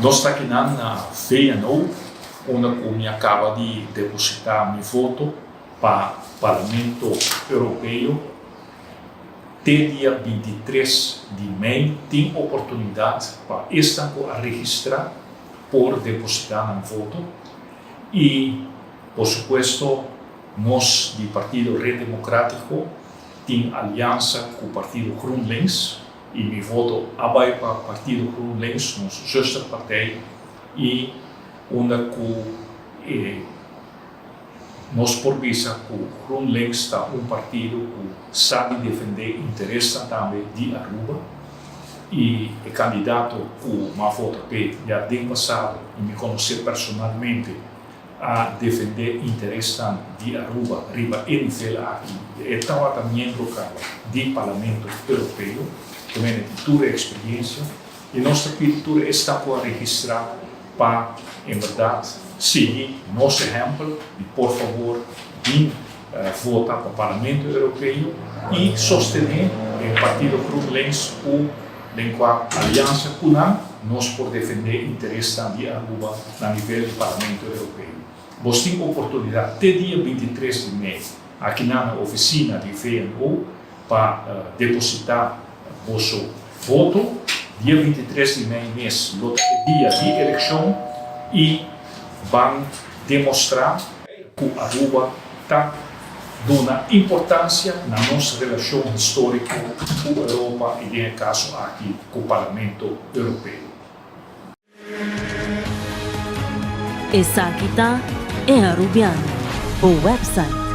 Nós estamos aqui na VNO, onde eu acabo de depositar meu voto para o Parlamento Europeu. Até dia 23 de maio, tem oportunidade para estar a registrar por depositar um voto. E, por supuesto, nós, do Partido Rede Democrático, temos aliança com o Partido GroenLinks, e meu voto vai para o Partido GroenLinks, nossa zusterpartij, e onde nós por visa que o GroenLinks está partido que sabe defender interesses também de Aruba, e o candidato que o voto já tem passado e me conhecer personalmente a defender interesses de Aruba, nível aqui, é também membro do Parlamento Europeu, também tem toda a experiência, e nossa cultura está por registrar para, em verdade, seguir nosso exemplo e, por favor, vir votar para o Parlamento Europeu e sostener o Partido GroenLinks com a aliança com nós por defender interesses de Aruba a nível do Parlamento Europeu. Você tem a oportunidade até dia 23 de maio aqui na oficina de VNO para depositar vosso voto. Dia 23 de maio mês, dia de eleição, e vão demonstrar que Aruba está dando importância na nossa relação histórica com a Europa e, no caso, aqui com o Parlamento Europeu. Essa aqui é Arubiano, o website